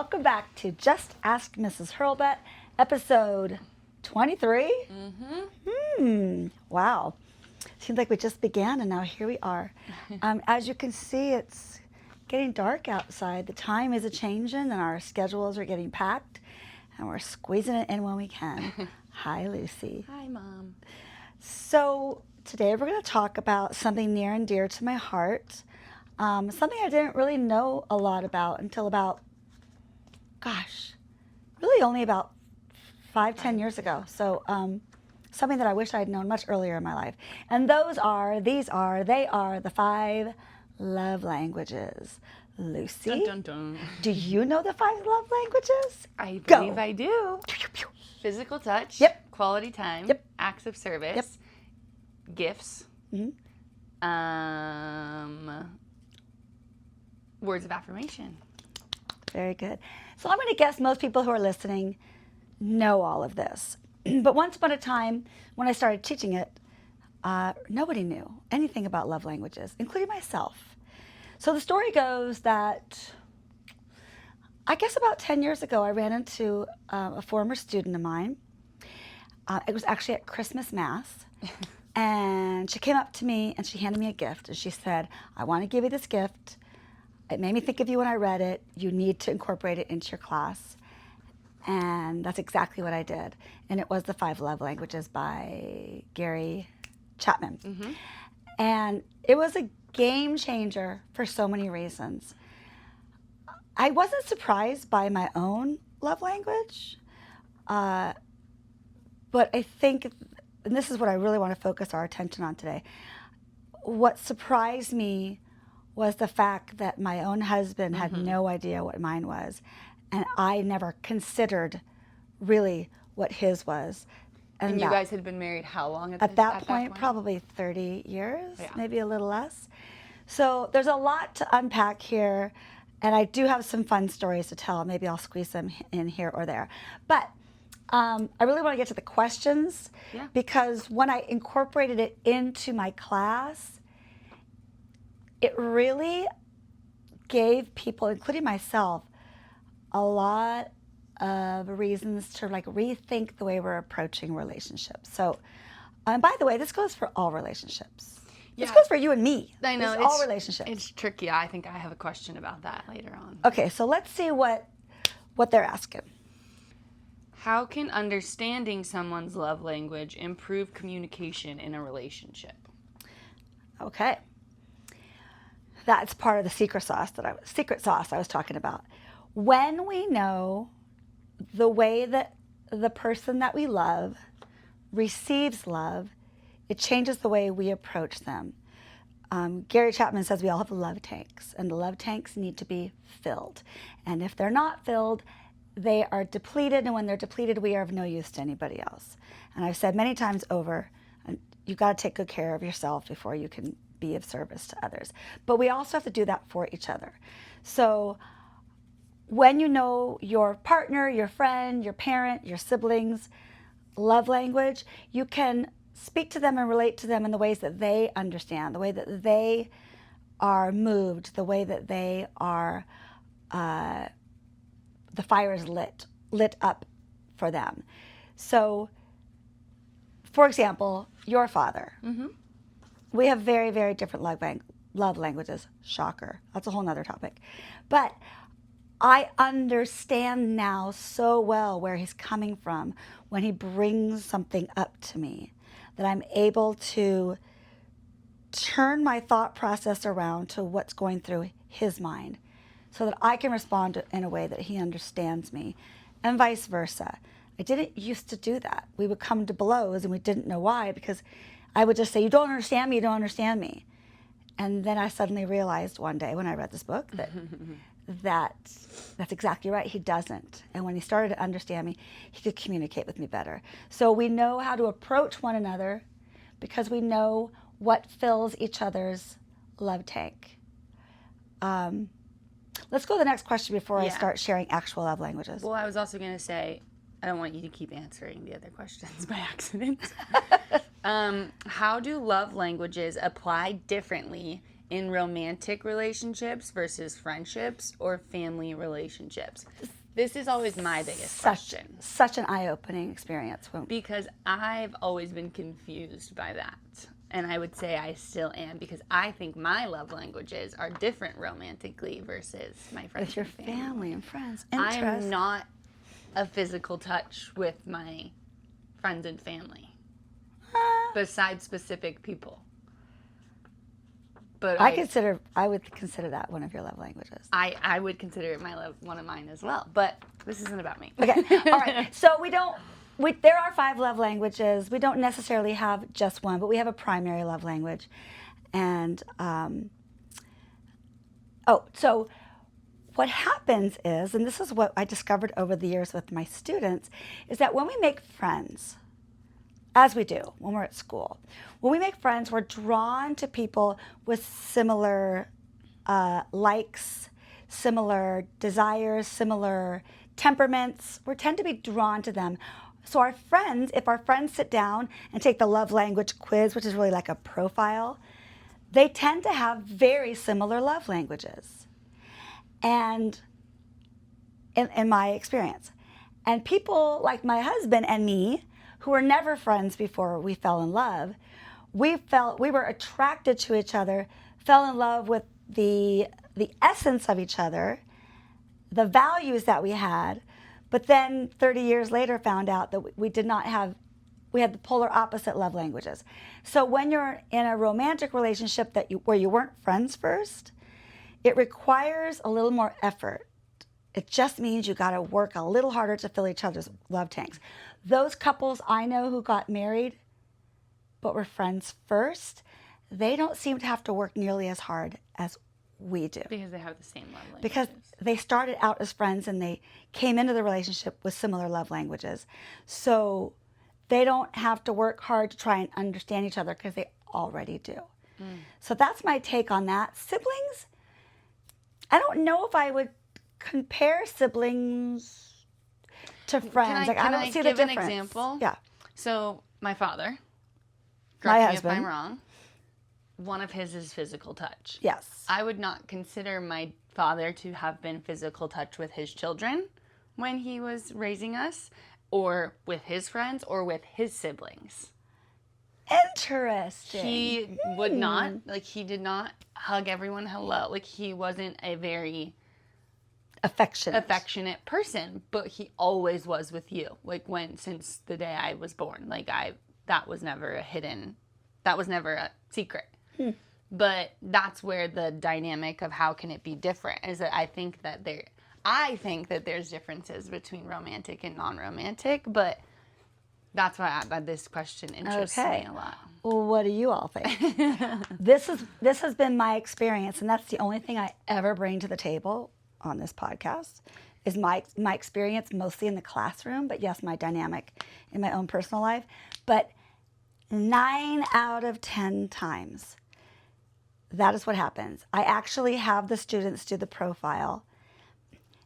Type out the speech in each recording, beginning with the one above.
welcome back to Just Ask Mrs. Hurlbut, episode 23. Wow. Seems like we just began and now here we are. As you can see, it's getting dark outside. The time is a-changing and our schedules are getting packed and we're squeezing it in when we can. Hi, Lucy. Hi, Mom. So today we're going to talk about something near and dear to my heart. Something I didn't really know a lot about until about, really only about 5-10 years ago. So something that I wish I'd known much earlier in my life. And they are the 5 love languages. Lucy, Dun, dun, dun. Do you know the 5 love languages? I believe I do. Pew, pew, pew. Physical touch. Yep. Quality time. Yep. Acts of service. Yep. Gifts. Mhm. Words of affirmation. Very good. So I'm going to guess most people who are listening know all of this. But once upon a time, when I started teaching it, nobody knew anything about love languages, including myself. So the story goes that, I guess about 10 years ago, I ran into a former student of mine. It was actually at Christmas Mass. And she came up to me and she handed me a gift. And she said, I want to give you this gift. It made me think of you when I read it. You need to incorporate it into your class. And that's exactly what I did. And it was The 5 Love Languages by Gary Chapman. Mm-hmm. And it was a game changer for so many reasons. I wasn't surprised by my own love language. But I think, and this is what I really want to focus our attention on today, what surprised me was the fact that my own husband had no idea what mine was. And I never considered really what his was. And you guys had been married how long at that point? Probably 30 years, maybe a little less. So there's a lot to unpack here. And I do have some fun stories to tell. Maybe I'll squeeze them in here or there. But I really want to get to the questions because when I incorporated it into my class, it really gave people, including myself, a lot of reasons to rethink the way we're approaching relationships. So, by the way, this goes for all relationships. Yeah. This goes for you and me. I know. All relationships. It's tricky. I think I have a question about that later on. Okay, so let's see what they're asking. How can understanding someone's love language improve communication in a relationship? Okay. That's part of the secret sauce I was talking about. When we know the way that the person that we love receives love, it changes the way we approach them. Gary Chapman says we all have love tanks, and the love tanks need to be filled. And if they're not filled, they are depleted, and when they're depleted, we are of no use to anybody else. And I've said many times over, you've got to take good care of yourself before you can be of service to others. But we also have to do that for each other. So when you know your partner, your friend, your parent, your siblings' love language, you can speak to them and relate to them in the ways that they understand, the way that they are moved, the way that they are, the fire is lit up for them. So, for example, your father. Mm-hmm. We have very, very different love languages. Shocker. That's a whole nother topic. But I understand now so well where he's coming from when he brings something up to me, that I'm able to turn my thought process around to what's going through his mind so that I can respond in a way that he understands me, and vice versa. I didn't used to do that. We would come to blows and we didn't know why, because I would just say, you don't understand me, you don't understand me. And then I suddenly realized one day when I read this book that that's exactly right, he doesn't. And when he started to understand me, he could communicate with me better. So we know how to approach one another because we know what fills each other's love tank. Let's go to the next question before I start sharing actual love languages. Well, I was also going to say, I don't want you to keep answering the other questions by accident. How do love languages apply differently in romantic relationships versus friendships or family relationships? This is always my biggest question. Such an eye-opening experience. Because I've always been confused by that. And I would say I still am, because I think my love languages are different romantically versus my friends. With your family and friends. I am not a physical touch with my friends and family, besides specific people. But I would consider that one of your love languages. I would consider it one of mine as well. But this isn't about me. Okay. All right. So there are 5 love languages. We don't necessarily have just one, but we have a primary love language. And so what happens is, and this is what I discovered over the years with my students, is that when we make friends, as we do when we're at school, when we make friends, we're drawn to people with similar likes, similar desires, similar temperaments. We tend to be drawn to them. So if our friends sit down and take the love language quiz, which is really like a profile, they tend to have very similar love languages. And in my experience. And people like my husband and me, who were never friends before we fell in love, we were attracted to each other, fell in love with the essence of each other, the values that we had, but then 30 years later found out that we had the polar opposite love languages. So when you're in a romantic relationship where you weren't friends first, it requires a little more effort. It just means you got to work a little harder to fill each other's love tanks. Those couples I know who got married but were friends first, they don't seem to have to work nearly as hard as we do. Because they have the same love languages. Because they started out as friends and they came into the relationship with similar love languages. So they don't have to work hard to try and understand each other because they already do. So that's my take on that. Siblings, I don't know if I would compare siblings to friends. I don't see the difference. Can I give an example? Yeah. So my father, My correct me husband. if I'm wrong, one of his is physical touch. Yes. I would not consider my father to have been physical touch with his children when he was raising us, or with his friends, or with his siblings. Interesting. He would not, he did not hug everyone hello. He wasn't a very affectionate person, but he always was with you. Since the day I was born, that was never a secret. But that's where the dynamic of how can it be different is that I think that there's differences between romantic and non-romantic, but that's why this question interests me a lot. Well, what do you all think? This has been my experience, and that's the only thing I ever bring to the table on this podcast is my experience, mostly in the classroom, but yes, my dynamic in my own personal life. But 9 out of 10 times, that is what happens. I actually have the students do the profile,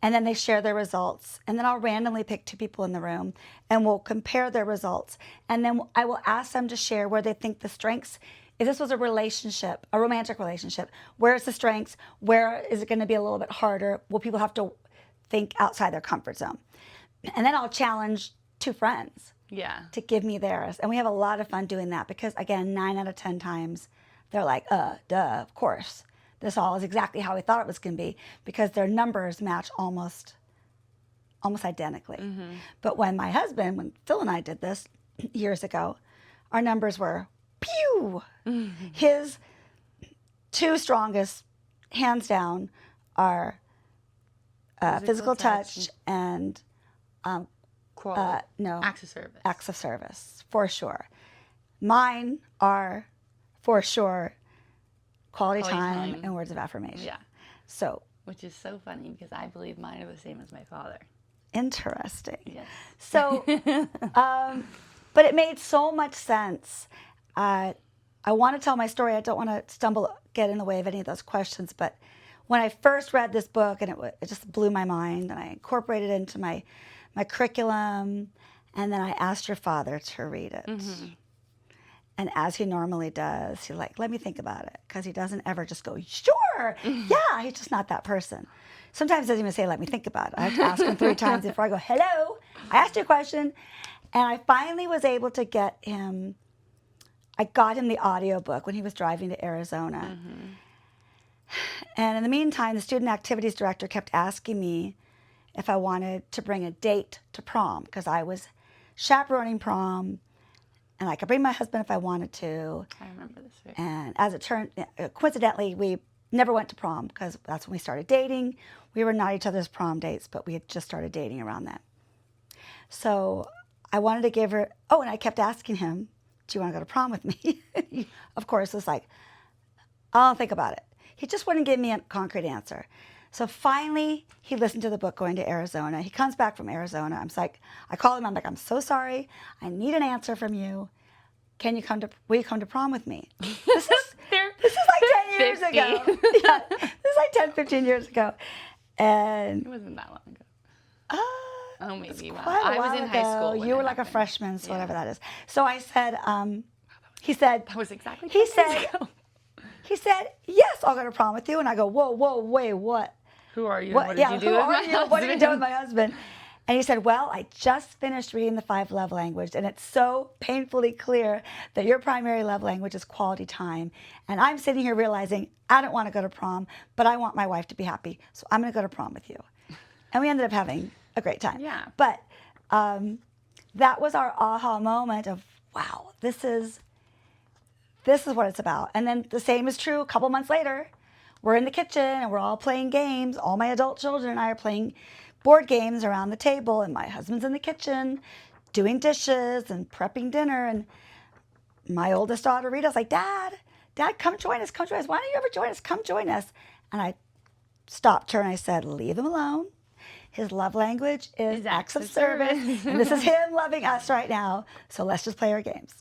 and then they share their results. And then I'll randomly pick 2 people in the room, and we'll compare their results. And then I will ask them to share where they think the strengths. If this was a relationship, a romantic relationship, where is the strengths? Where is it going to be a little bit harder? Will people have to think outside their comfort zone? And then I'll challenge 2 friends to give me theirs. And we have a lot of fun doing that because, again, 9 out of 10 times, they're like, duh, of course. This all is exactly how we thought it was going to be because their numbers match almost identically. Mm-hmm. But when Phil and I did this years ago, our numbers were pew. Mm-hmm. His 2 strongest, hands down, are physical touch and acts of service, for sure. Mine are, for sure, quality time and words of affirmation. Yeah. So, which is so funny because I believe mine are the same as my father. Interesting. Yes. So, but it made so much sense. I want to tell my story. I don't want to get in the way of any of those questions. But when I first read this book, and it just blew my mind, and I incorporated it into my curriculum, and then I asked your father to read it. Mm-hmm. And as he normally does, he's like, let me think about it. Because he doesn't ever just go, sure, yeah, he's just not that person. Sometimes he doesn't even say, let me think about it. I have to ask him 3 times before I go, hello, I asked you a question. And I finally was able to get him, I got him the audiobook when he was driving to Arizona. And in the meantime, the student activities director kept asking me if I wanted to bring a date to prom, because I was chaperoning prom, and I could bring my husband if I wanted to. I remember this. Right? And as it turned, coincidentally, we never went to prom because that's when we started dating. We were not each other's prom dates, but we had just started dating around then. So I wanted to give her, and I kept asking him, do you want to go to prom with me? He, of course, was like, I'll think about it. He just wouldn't give me a concrete answer. So finally, he listened to the book Going to Arizona. He comes back from Arizona. I'm like, I call him. I'm like, I'm so sorry. I need an answer from you. Will you come to prom with me? This is like 10 years ago. Yeah, this is like 10, 15 years ago. And it wasn't that long ago. Oh, maybe. I was in high school. You were like a freshman, so whatever that is. So I said, he said, that was exactly 10 he years said, ago. He said, yes, I'll go to prom with you. And I go, whoa, wait, what? Who are you? What did you do who with are my you? husband? What did you do with my husband? And he said, well, I just finished reading the 5 love languages, and it's so painfully clear that your primary love language is quality time. And I'm sitting here realizing I don't want to go to prom, but I want my wife to be happy, so I'm going to go to prom with you. And we ended up having a great time. Yeah. But that was our aha moment of, wow, this is what it's about. And then the same is true a couple months later. We're in the kitchen and we're all playing games. All my adult children and I are playing board games around the table, and my husband's in the kitchen doing dishes and prepping dinner. And my oldest daughter, Rita's like, Dad, come join us. Why don't you ever join us? Come join us. And I stopped her and I said, leave him alone. His love language is acts of service. And this is him loving us right now. So let's just play our games.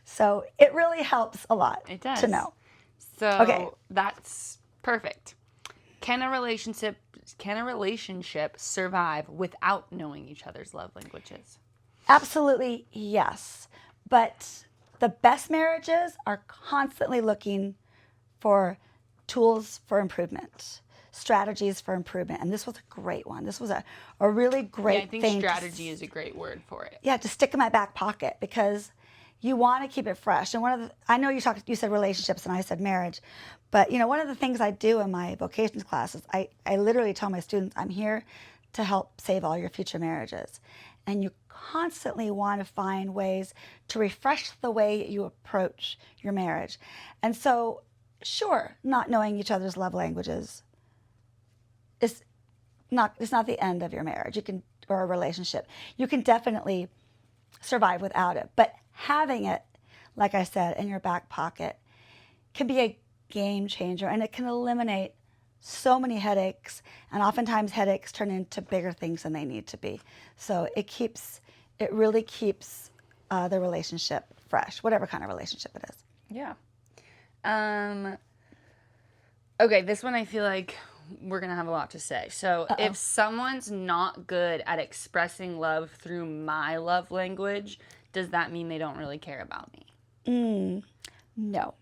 So it really helps a lot to know. So that's perfect. Can a relationship survive without knowing each other's love languages? Absolutely, yes. But the best marriages are constantly looking for tools for improvement, strategies for improvement. And this was a great one. This was a really great thing. I think strategy is a great word for it. Yeah, to stick in my back pocket, because you want to keep it fresh. And I know you said relationships and I said marriage, but one of the things I do in my vocations classes, I literally tell my students, I'm here to help save all your future marriages. And you constantly want to find ways to refresh the way you approach your marriage. And so, sure, not knowing each other's love languages it's not the end of your marriage. Or a relationship. You can definitely survive without it. But having it, like I said, in your back pocket can be a game changer, and it can eliminate so many headaches, and oftentimes headaches turn into bigger things than they need to be. So it really keeps the relationship fresh, whatever kind of relationship it is. Yeah. Okay, this one I feel like we're going to have a lot to say. So if someone's not good at expressing love through my love language, does that mean they don't really care about me? No,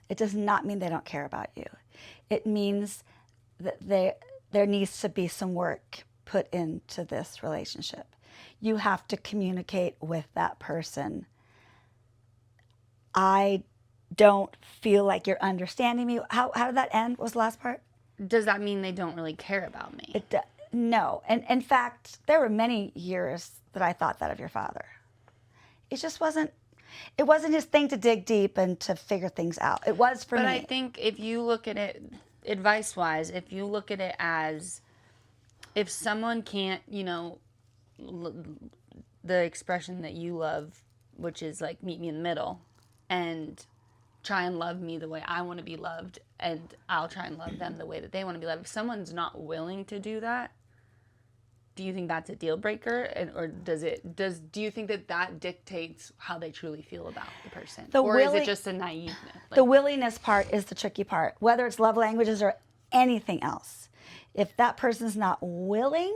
it does not mean they don't care about you. It means that there needs to be some work put into this relationship. You have to communicate with that person. I don't feel like you're understanding me. How did that end? What was the last part? Does that mean they don't really care about me? No. And in fact, there were many years that I thought that of your father. It wasn't his thing to dig deep and to figure things out. It was for me. But I think if you look at it advice-wise, if you look at it as if someone can't, the expression that you love, which is like meet me in the middle and try and love me the way I want to be loved, and I'll try and love them the way that they want to be loved. If someone's not willing to do that, do you think that's a deal breaker? Or do you think that dictates how they truly feel about the person? Is it just a naiveness? The willingness part is the tricky part, whether it's love languages or anything else. If that person's not willing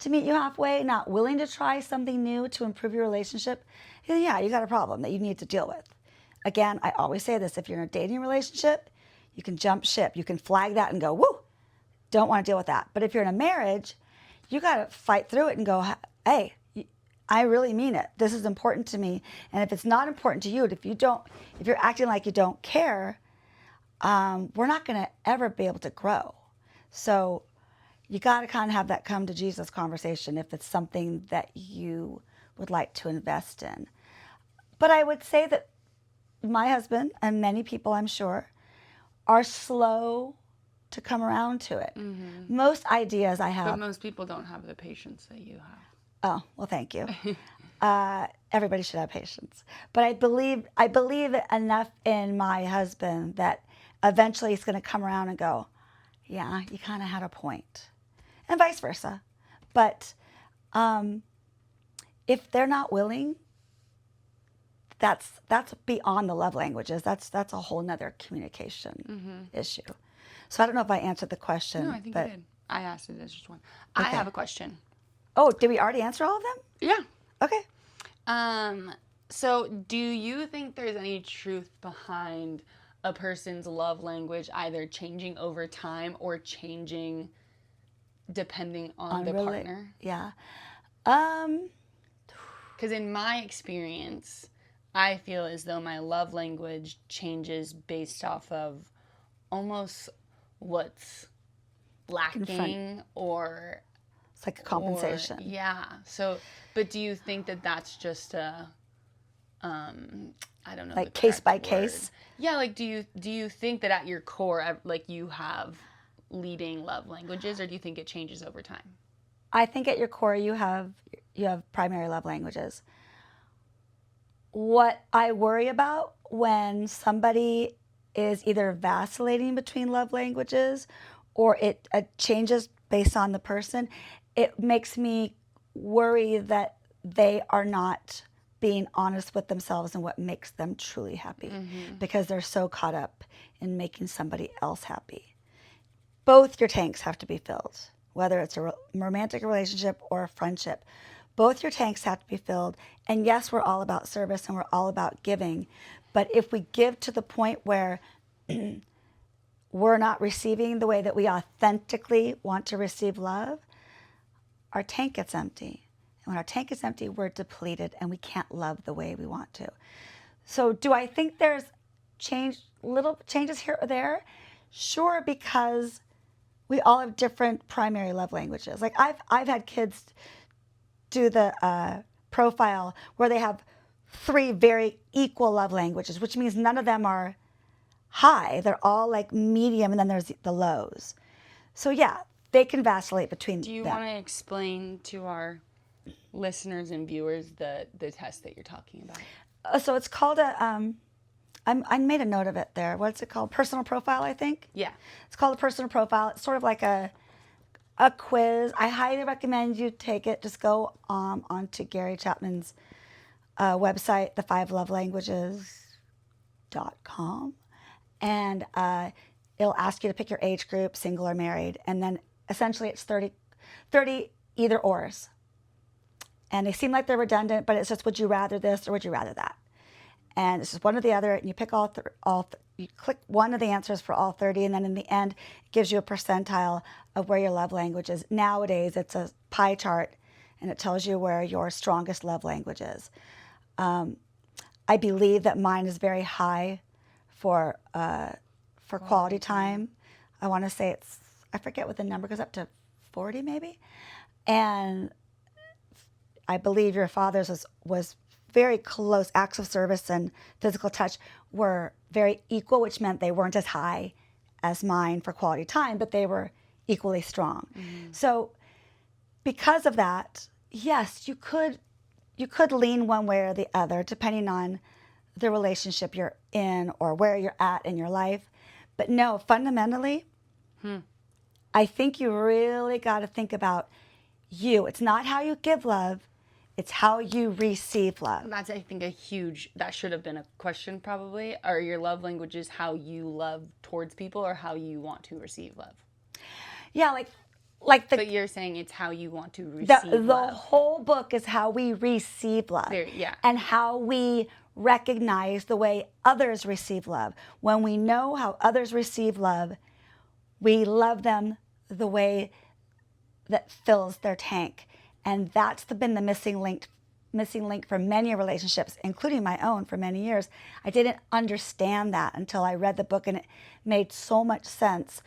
to meet you halfway, not willing to try something new to improve your relationship, then yeah, you got a problem that you need to deal with. again, I always say this, if you're in a dating relationship, you can jump ship. You can flag that and go, woo, don't want to deal with that. But if you're in a marriage, you got to fight through it and go, hey, I really mean it. This is important to me. And if it's not important to you, if you're acting like you don't care, we're not going to ever be able to grow. So you got to kind of have that come to Jesus conversation if it's something that you would like to invest in. But I would say that my husband and many people, I'm sure, are slow to come around to it. Mm-hmm. Most ideas I have. But most people don't have the patience that you have. Oh, well, thank you. Everybody should have patience. But I believe enough in my husband that eventually he's going to come around and go, yeah, you kind of had a point. And vice versa. But if they're not willing, that's beyond the love languages. That's a whole nother communication issue. So I don't know if I answered the question. No, I think you did. I asked it as just one. Okay. I have a question. Oh, did we already answer all of them? Yeah. Okay. So do you think there's any truth behind a person's love language either changing over time or changing depending on the partner? Yeah. Because in my experience, I feel as though my love language changes based off of almost what's lacking or... It's like a compensation. Yeah. So, but do you think that that's just a, I don't know, like case by case? Yeah. Like, do you think that at your core, like you have leading love languages, or do you think it changes over time? I think at your core you have primary love languages. What I worry about when somebody is either vacillating between love languages or it changes based on the person, it makes me worry that they are not being honest with themselves and what makes them truly happy because they're so caught up in making somebody else happy. Both your tanks have to be filled, whether it's a romantic relationship or a friendship. Both your tanks have to be filled. And yes, we're all about service and we're all about giving. But if we give to the point where we're not receiving the way that we authentically want to receive love, our tank gets empty. And when our tank is empty, we're depleted and we can't love the way we want to. So do I think there's little changes here or there? Sure, because we all have different primary love languages. Like I've had kids do the profile where they have 3 very equal love languages, which means none of them are high. They're all like medium, and then there's the lows. So yeah, they can vacillate between Do you them. want to explain to our listeners and viewers the test that you're talking about? So it's called I made a note of it there. What's it called? Personal profile, I think? Yeah. It's called a personal profile. It's sort of like a quiz. I highly recommend you take it. Just go onto Gary Chapman's website, the5lovelanguages.com. And it'll ask you to pick your age group, single or married. And then essentially it's 30 either ors. And they seem like they're redundant, but it's just, would you rather this or would you rather that? And it's just one or the other, and you pick you click one of the answers for all 30, and then in the end, it gives you a percentile of where your love language is. Nowadays, it's a pie chart, and it tells you where your strongest love language is. I believe that mine is very high for quality time. I want to say I forget what the number goes up to, 40 maybe. And I believe your father's was very close. Acts of service and physical touch were very equal, which meant they weren't as high as mine for quality time, but they were equally strong. Mm-hmm. So because of that, yes, you could lean one way or the other depending on the relationship you're in or where you're at in your life. But no, fundamentally, I think you really got to think about you. It's not how you give love. It's how you receive love. That's, I think, that should have been a question probably. Are your love languages how you love towards people or how you want to receive love? Yeah, but you're saying it's how you want to receive love. The whole book is how we receive love. Yeah. And how we recognize the way others receive love. When we know how others receive love, we love them the way that fills their tank. And that's been the missing link for many relationships, including my own for many years. I didn't understand that until I read the book, and it made so much sense.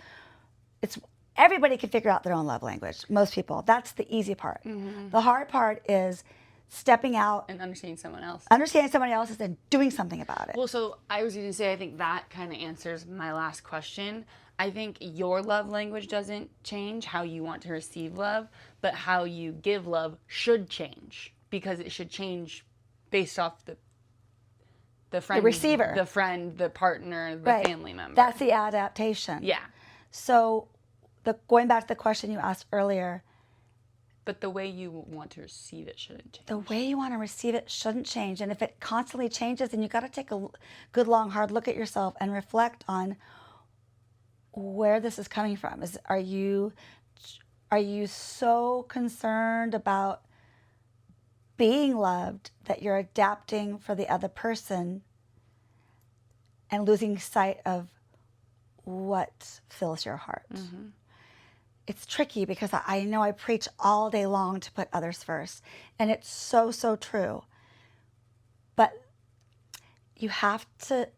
Everybody can figure out their own love language, most people. That's the easy part. The hard part is stepping out and understanding someone else. Understanding somebody else's and doing something about it. Well, so I was going to say, I think that kind of answers my last question. I think your love language doesn't change how you want to receive love, but how you give love should change, because it should change based off the friend, the receiver, the friend, the partner, the family member. That's the adaptation. Yeah. So going back to the question you asked earlier. But the way you want to receive it shouldn't change. The way you want to receive it shouldn't change. And if it constantly changes, then you got to take a good, long, hard look at yourself and reflect on where this is coming from. Are you so concerned about being loved that you're adapting for the other person and losing sight of what fills your heart? Mm-hmm. It's tricky because I know I preach all day long to put others first, and it's so, so true. But you have to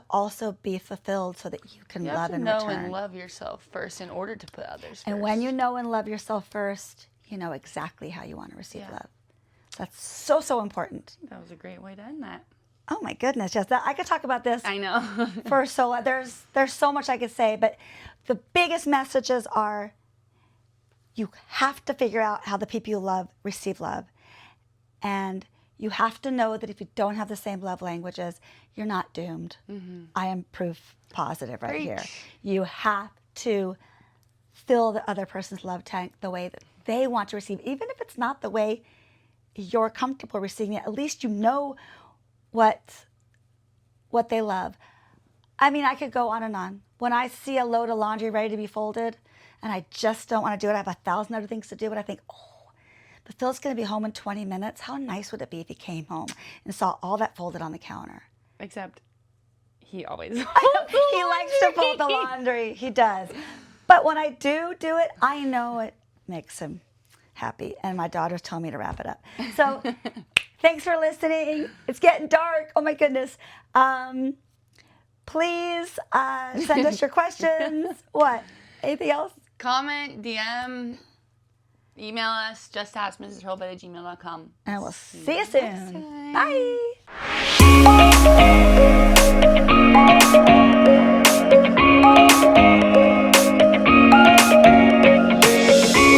also be fulfilled so that you can love in return. You have to know and love yourself first in order to put others first. And when you know and love yourself first, you know exactly how you want to receive love. That's so, so important. That was a great way to end that. Oh my goodness, Jess, I could talk about this. I know. for so long. There's so much I could say, but the biggest messages are you have to figure out how the people you love receive love. And you have to know that if you don't have the same love languages, you're not doomed. Mm-hmm. I am proof positive right here. You have to fill the other person's love tank the way that they want to receive, even if it's not the way you're comfortable receiving it. At least you know what they love. I mean, I could go on and on. When I see a load of laundry ready to be folded and I just don't want to do it, I have 1,000 other things to do, but I think, but Phil's going to be home in 20 minutes. How nice would it be if he came home and saw all that folded on the counter? Except he always he likes to fold the laundry. He does. But when I do it, I know it makes him happy. And my daughter's telling me to wrap it up. So thanks for listening. It's getting dark. Oh, my goodness. Please send us your questions. What? Anything else? Comment, DM, email us, justaskmrshurlbut@gmail.com. And we'll see you soon. Bye.